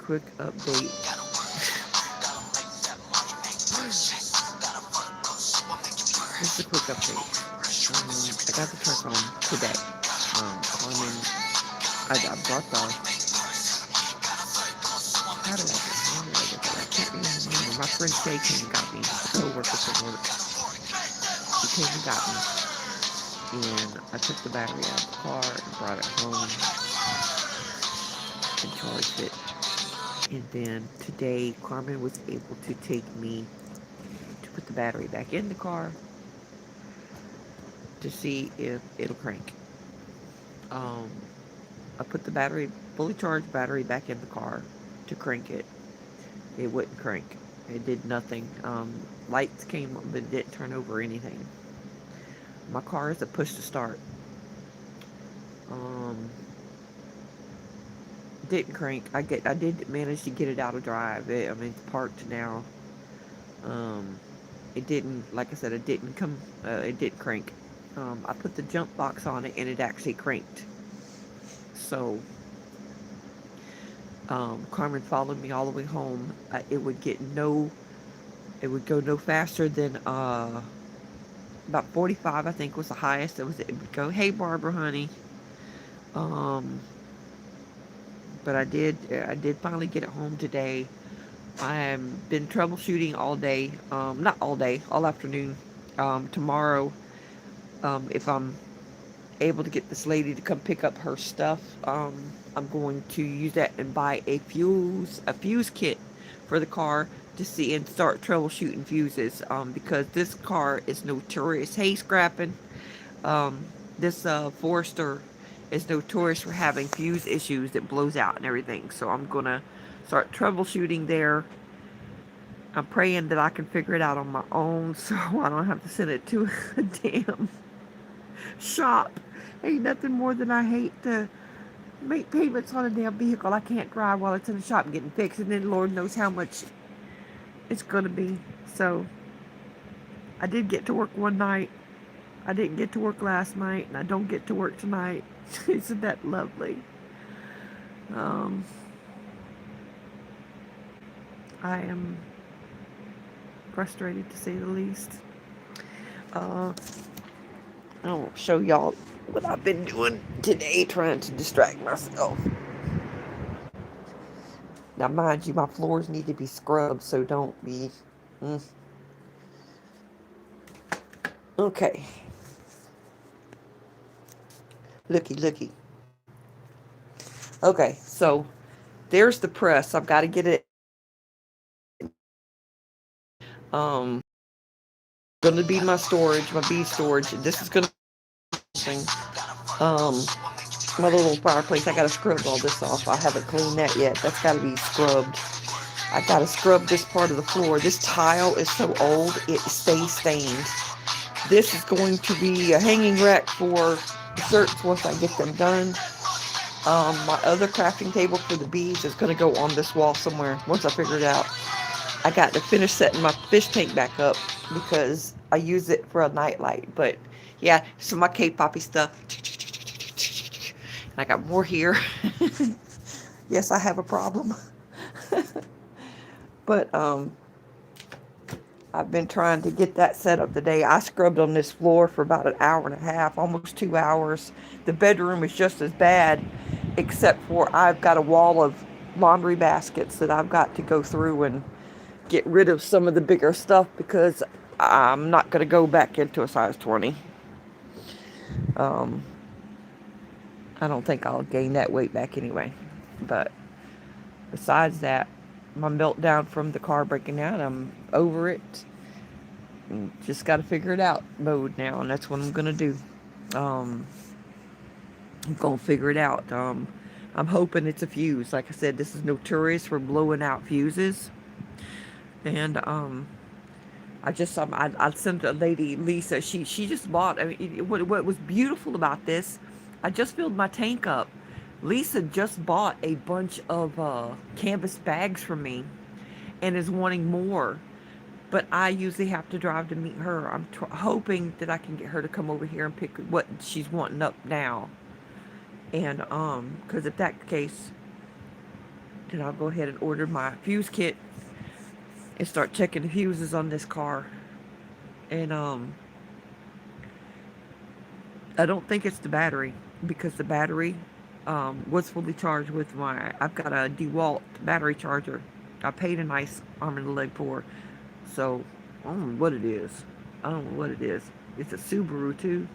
quick update. Just a quick update. I got the truck home today. Carmen, I brought the, how did I get, when did I get that? I can't even remember. My friend Shay came and got me, a co-worker from work. She came and got me, and I took the battery out of the car and brought it home and charged it. And then today, Carmen was able to take me to put the battery back in the car to see if it'll crank. Um, I put the battery, fully charged battery back in the car to crank it. It wouldn't crank. It did nothing. Lights came on, but it didn't turn over or anything. My car is a push to start. Um, didn't crank. I did manage to get it out of drive. I mean, it's parked now. Um, it didn't, like I said, it didn't come. It didn't crank. I put the jump box on it, and it actually cranked. So Carmen followed me all the way home. It would go no faster than about 45. I think was the highest. It would go, hey Barbara, honey. Um, but I did finally get it home today. I've been troubleshooting all day. Not all day, all afternoon. Tomorrow, if I'm able to get this lady to come pick up her stuff, I'm going to use that and buy a fuse kit for the car to see and start troubleshooting fuses. Because this car is notorious. Hey, scrapping. This Forester is notorious for having fuse issues that blows out and everything. So I'm gonna start troubleshooting there. I'm praying that I can figure it out on my own, so I don't have to send it to a damn shop. Ain't nothing more than I hate to make payments on a damn vehicle I can't drive while it's in the shop getting fixed, and then Lord knows how much it's gonna be. So I did get to work one night. I didn't get to work last night, and I don't get to work tonight. Isn't that lovely? Um, I am frustrated to say the least. Uh, I'll show y'all what I've been doing today, trying to distract myself. Now, mind you, my floors need to be scrubbed, so don't be. Mm. Okay. Looky, looky. Okay, so there's the press. I've got to get it. Going to be my storage, my bee storage. This is going to be um, my little fireplace. I got to scrub all this off. I haven't cleaned that yet. That's got to be scrubbed. I got to scrub this part of the floor. This tile is so old, it stays stained. This is going to be a hanging rack for the shirts once I get them done. My other crafting table for the bees is going to go on this wall somewhere once I figure it out. I got to finish setting my fish tank back up because I use it for a nightlight. But yeah, so my Cape Poppy stuff. And I got more here. Yes, I have a problem. But I've been trying to get that set up today. I scrubbed on this floor for about an hour and a half, almost 2 hours. The bedroom is just as bad, except for I've got a wall of laundry baskets that I've got to go through and get rid of some of the bigger stuff because I'm not going to go back into a size 20. Um, I don't think I'll gain that weight back anyway. But besides that, my meltdown from the car breaking down, I'm over it. Just got to figure it out mode now, and that's what I'm going to do. Um, I'm going to figure it out. I'm hoping it's a fuse. Like I said, this is notorious for blowing out fuses. And I sent a lady, Lisa, she just bought, I mean, what was beautiful about this, I just filled my tank up. Lisa just bought a bunch of canvas bags from me and is wanting more. But I usually have to drive to meet her. I'm hoping that I can get her to come over here and pick what she's wanting up now. And because if that's the case, then I'll go ahead and order my fuse kit and start checking the fuses on this car. And I don't think it's the battery, because the battery was fully charged with my. I've got a DeWalt battery charger. I paid a nice arm and a leg for, so I don't know what it is. I don't know what it is. It's a Subaru too.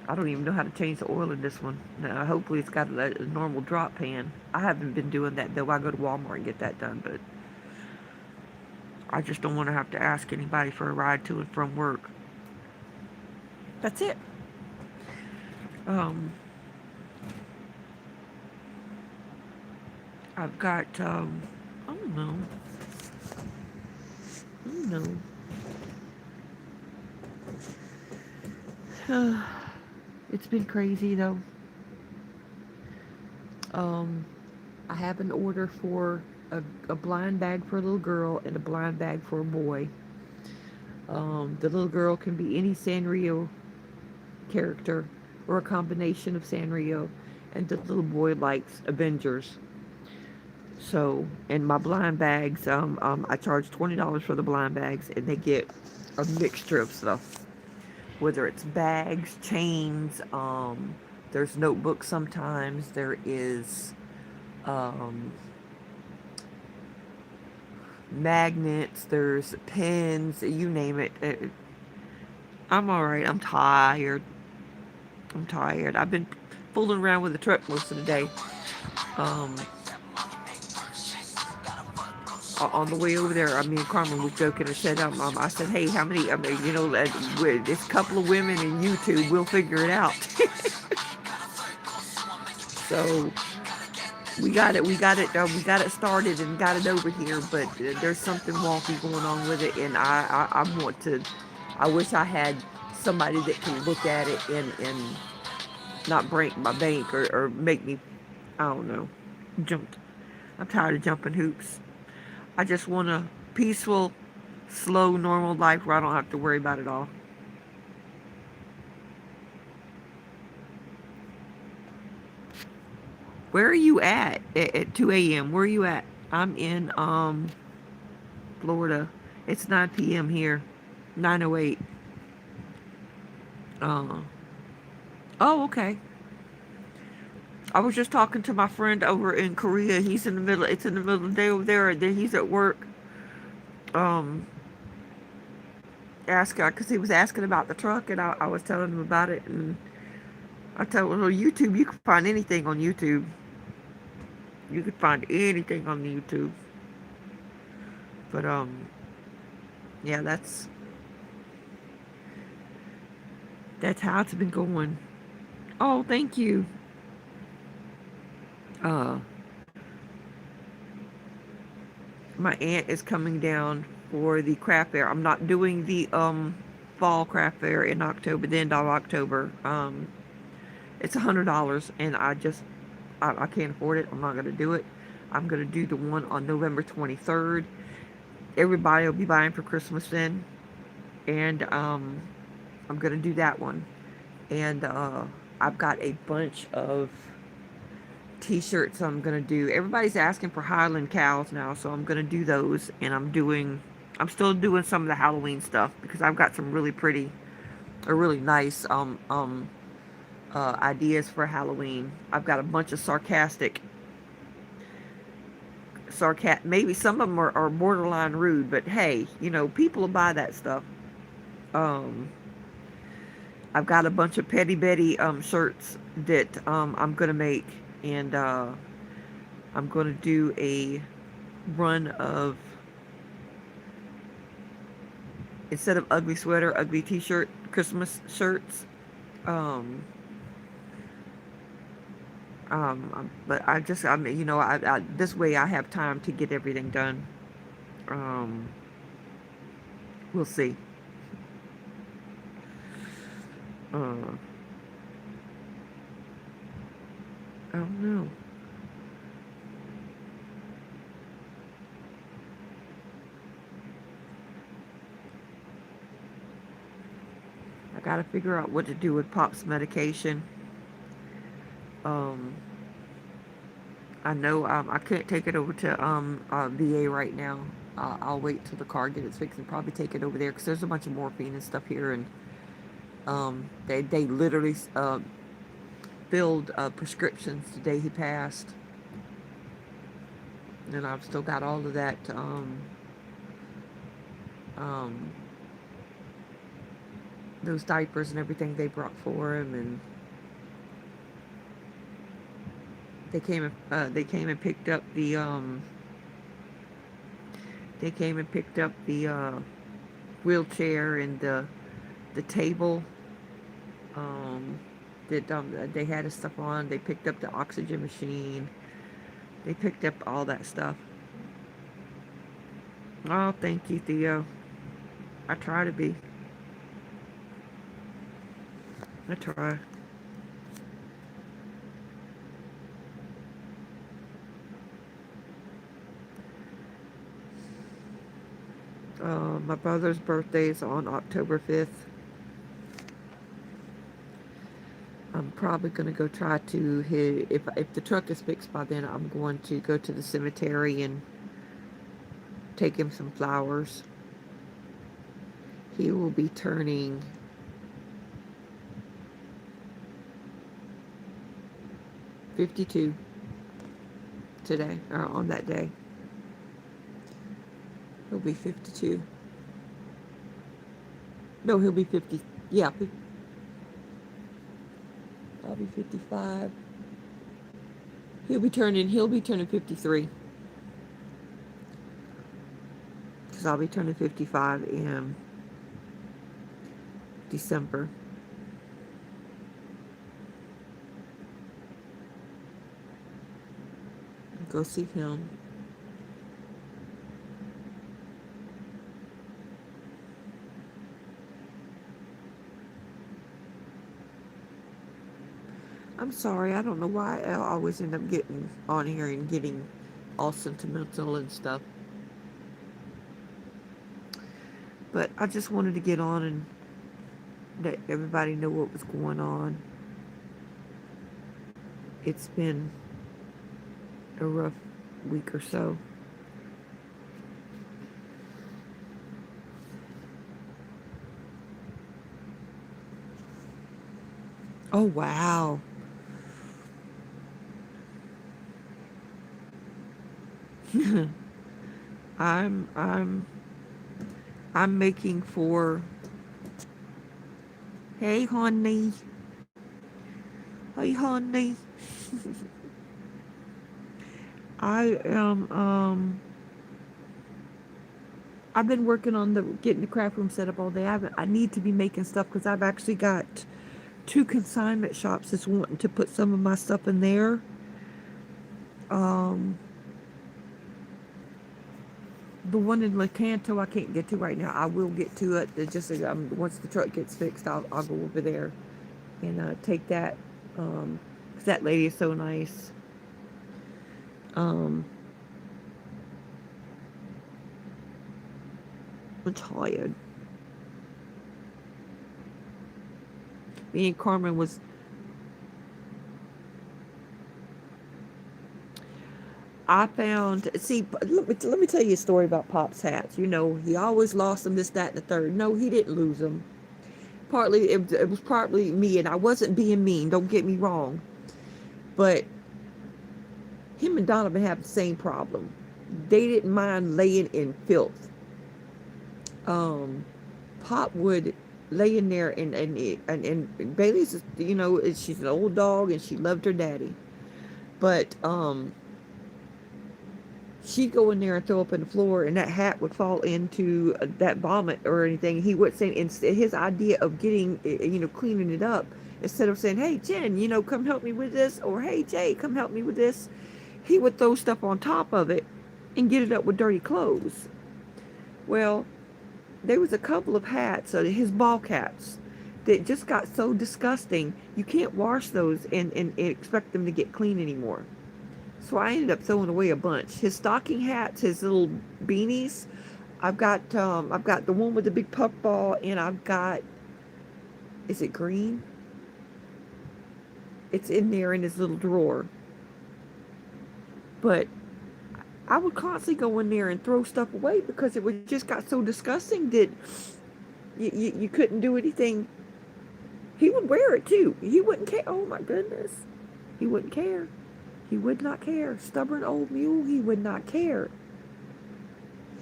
I don't even know how to change the oil in this one. Now, hopefully it's got a normal drop pan. I haven't been doing that though. I go to Walmart and get that done, but I just don't want to have to ask anybody for a ride to and from work. That's it. Um, I've got, I don't know. I don't know. It's been crazy though. Um, I have an order for a blind bag for a little girl and a blind bag for a boy. The little girl can be any Sanrio character or a combination of Sanrio, and the little boy likes Avengers. So, and my blind bags, I charge $20 for the blind bags, and they get a mixture of stuff, whether it's bags, chains. There's notebooks sometimes. There is um, magnets. There's pens. You name it. I'm all right. I'm tired. I'm tired. I've been fooling around with the truck most of the day. Um, on the way over there, me and Carmen was joking. I said, hey, how many? There's a couple of women in YouTube. We'll figure it out. So we got it started and got it over here. But there's something wonky going on with it, and I want to. I wish I had somebody that can look at it and not break my bank or make me, I don't know, jump. I'm tired of jumping hoops. I just want a peaceful, slow, normal life where I don't have to worry about it all. Where are you at 2 a.m.? Where are you at? I'm in Florida. It's 9 p.m. here. 9:08. Uh, oh, okay. I was just talking to my friend over in Korea. He's in the middle. It's in the middle of the day over there. And then he's at work. Um, Asking because he was asking about the truck, and I was telling him about it, and I told him, well, YouTube. You can find anything on YouTube. You can find anything on YouTube. But yeah, that's how it's been going. Oh, thank you. Uh, my aunt is coming down for the craft fair. I'm not doing the fall craft fair in October, the end of October. It's $100, and I can't afford it. I'm not gonna do it. I'm gonna do the one on November 23rd. Everybody will be buying for Christmas then, and I'm gonna do that one. And I've got a bunch of t-shirts I'm gonna do. Everybody's asking for Highland cows now, so I'm gonna do those. And I'm still doing some of the Halloween stuff because I've got some really pretty or really nice ideas for Halloween. I've got a bunch of maybe some of them are borderline rude, but hey, people will buy that stuff. Um, I've got a bunch of Petty Betty shirts that I'm gonna make, and I'm gonna do a run of, instead of ugly sweater, ugly t-shirt, Christmas shirts. Um, but this way I have time to get everything done. Um, we'll see. Uh, I don't know. I gotta figure out what to do with Pop's medication. Um, I know I can't take it over to VA right now. I'll wait till the car gets fixed and probably take it over there because there's a bunch of morphine and stuff here, and they literally filled prescriptions the day he passed, and I've still got all of that um, those diapers and everything they brought for him, and they came and picked up the wheelchair and the table um, that they had his stuff on. They picked up the oxygen machine. They picked up all that stuff. Oh, thank you, Theo. I try to be. I try. My brother's birthday is on October 5th. I'm probably going to go try to hit, if the truck is fixed by then, I'm going to go to the cemetery and take him some flowers. He will be turning 52 today, or on that day. He'll be 52. No, he'll be 50. Yeah, I'll be 55. He'll be turning 53. Because I'll be turning 55 in December. Go see him. I'm sorry, I don't know why I always end up getting on here and getting all sentimental and stuff. But I just wanted to get on and let everybody know what was going on. It's been a rough week or so. Oh wow. I'm I'm I'm making for hey honey. Hey honey. I am I've been working on the getting the craft room set up all day. I need to be making stuff because I've actually got two consignment shops that's wanting to put some of my stuff in there. Um, the one in Lecanto I can't get to right now. I will get to it. It's just once the truck gets fixed, I'll go over there and take that. 'Cause that lady is so nice. Um, I'm tired. Me and Carmen was. I found. See, let me tell you a story about Pop's hats. You know, he always lost them, this, that, and the third. No, he didn't lose them. Partly, it was partly me, and I wasn't being mean. Don't get me wrong. But him and Donovan have the same problem. They didn't mind laying in filth. Um, Pop would lay in there and Bailey's, you know, she's an old dog and she loved her daddy, but she'd go in there and throw up on the floor and that hat would fall into that vomit or anything. He would say, instead, his idea of getting, you know, cleaning it up, instead of saying, hey Jen, you know, come help me with this, or hey Jay, come help me with this, he would throw stuff on top of it and get it up with dirty clothes. Well, there was a couple of hats, his ball caps, that just got so disgusting. You can't wash those and expect them to get clean anymore. So I ended up throwing away a bunch. His stocking hats, his little beanies. I've got the one with the big puff ball, and I've got. Is it green? It's in there in his little drawer. But I would constantly go in there and throw stuff away because it was just got so disgusting that you couldn't do anything. He would wear it too. He wouldn't care. Oh my goodness. He wouldn't care. He would not care. Stubborn old mule, he would not care.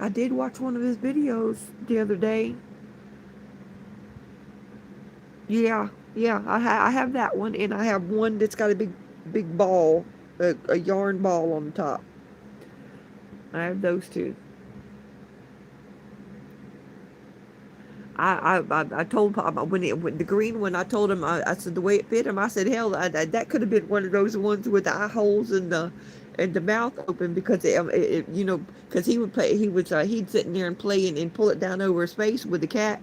I did watch one of his videos the other day. Yeah, yeah, I have that one, and I have one that's got a big ball, a yarn ball on the top. I have those two. I told Pop when the green one, I told him, I said the way it fit him, I said, hell, that could have been one of those ones with the eye holes and the mouth open, because you know, because he would play, he'd sit in there and play and pull it down over his face with the cat,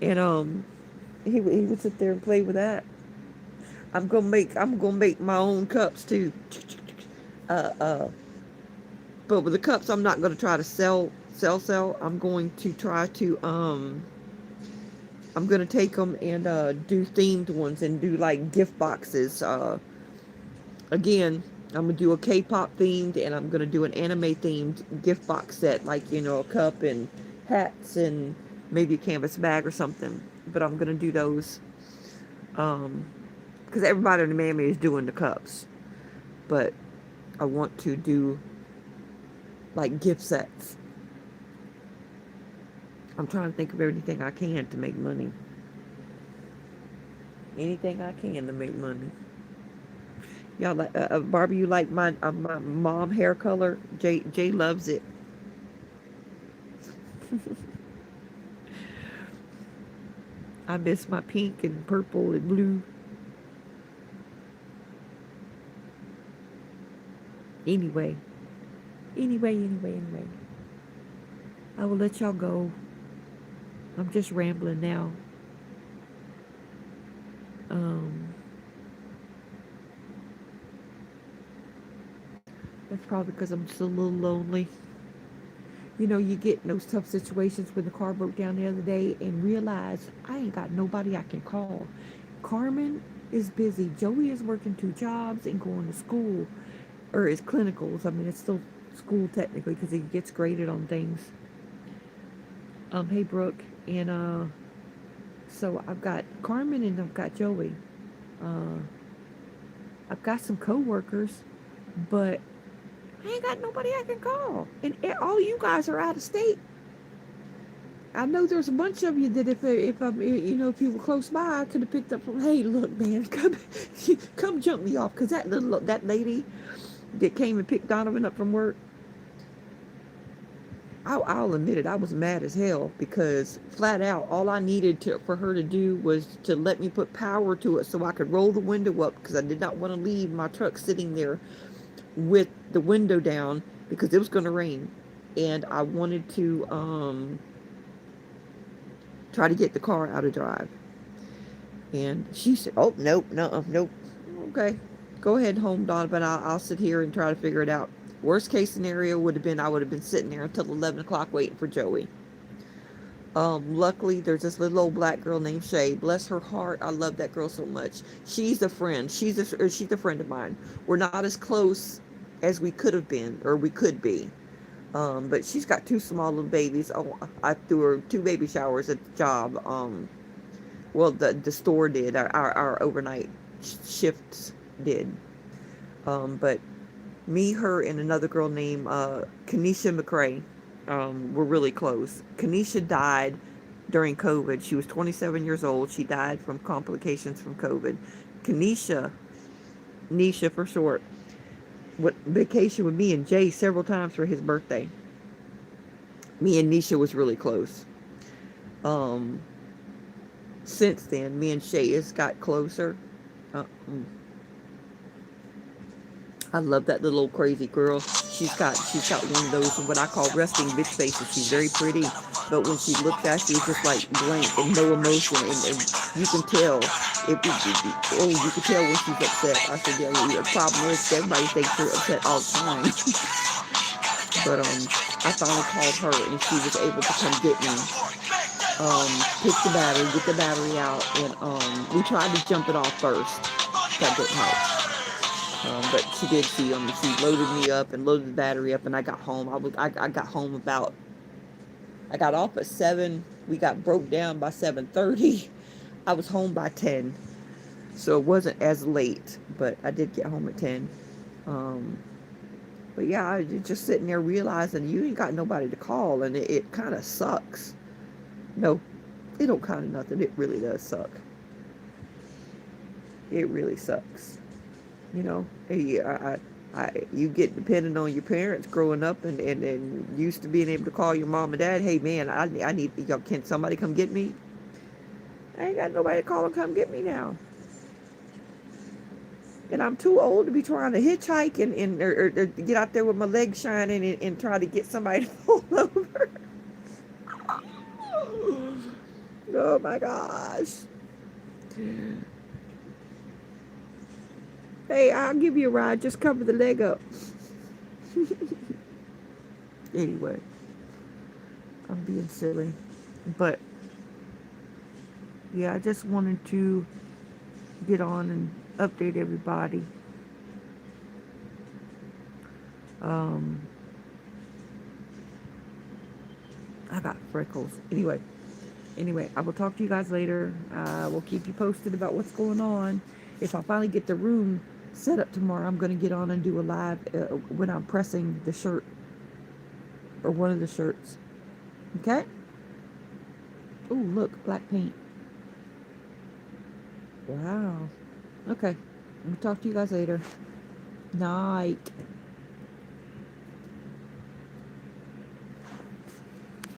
and he would sit there and play with that. I'm gonna make my own cups too. Uh, uh, but with the cups, I'm not gonna try to sell. I'm going to try to I'm gonna take them and do themed ones and do like gift boxes. Again, I'm gonna do a K-pop themed, and I'm gonna do an anime themed gift box set, like, you know, a cup and hats and maybe a canvas bag or something. But I'm gonna do those because everybody in the mammy is doing the cups. But I want to do like gift sets. I'm trying to think of everything I can to make money. Anything I can to make money. Y'all like Barbie? You like my mom hair color? Jay loves it. I miss my pink and purple and blue. Anyway, anyway. I will let y'all go. I'm just rambling now. That's probably because I'm still a little lonely. You know, you get in those tough situations when the car broke down the other day and realize I ain't got nobody I can call. Carmen is busy. Joey is working 2 jobs and going to school, or his clinicals. I mean, it's still school technically because he gets graded on things. Hey Brooke, and so I've got Carmen and I've got Joey. I've got some coworkers, but I ain't got nobody I can call, and all you guys are out of state. I know there's a bunch of you that if I'm, you know, if you were close by, I could have picked up. Hey, look, man, come jump me off, because that lady that came and picked Donovan up from work, I'll admit it, I was mad as hell, because flat out all I needed for her to do was to let me put power to it so I could roll the window up, because I did not want to leave my truck sitting there with the window down because it was going to rain, and I wanted to try to get the car out of drive. And she said, "Oh, nope, no, nope. Okay, go ahead home, Donovan. I'll sit here and try to figure it out." Worst case scenario would have been I would have been sitting there until 11 o'clock waiting for Joey. Luckily, there's this little old black girl named Shay. Bless her heart, I love that girl so much. She's a friend. She's a friend of mine. We're not as close as we could have been, or we could be. But she's got 2 small little babies. Oh, I threw her 2 baby showers at the job. Well, the store did. Our overnight shifts did. But me, her, and another girl named Kenesha McCrae were really close. Kenesha died during COVID. She was 27 years old. She died from complications from COVID. Kenesha, Nisha for short, went vacation with me and Jay several times for his birthday. Me and Nisha was really close. Since then, me and Shay has got closer. I love that little old crazy girl. She's got one of those what I call resting bitch faces. She's very pretty, but when she looks at you, it's just like blank and no emotion, and you can tell you can tell when she's upset. I said, yeah, the problem is everybody thinks you're upset all the time. But I finally called her, and she was able to come get me. Pick the battery, get the battery out, and we tried to jump it off first. That didn't help. But she did see them. She loaded me up and loaded the battery up, and I got home. I got home about, I got off at 7. We got broke down by 7:30. I was home by 10, so it wasn't as late, but I did get home at 10. Um, but yeah, I just sitting there realizing you ain't got nobody to call, and it kind of sucks. No, it don't kind of nothing. It really does suck. It really sucks. You know, you get dependent on your parents growing up, and used to being able to call your mom and dad. Hey man, I need, can somebody come get me? I ain't got nobody to call and come get me now. And I'm too old to be trying to hitchhike or get out there with my legs shining and try to get somebody to pull over. Oh my gosh. Hey, I'll give you a ride. Just cover the leg up. Anyway, I'm being silly. But yeah, I just wanted to get on and update everybody. Um, I got freckles. Anyway, I will talk to you guys later. We'll keep you posted about what's going on. If I finally get the room set up tomorrow, I'm going to get on and do a live when I'm pressing the shirt or one of the shirts. Okay? Oh, look, black paint. Wow. Okay. I'll talk to you guys later. Night.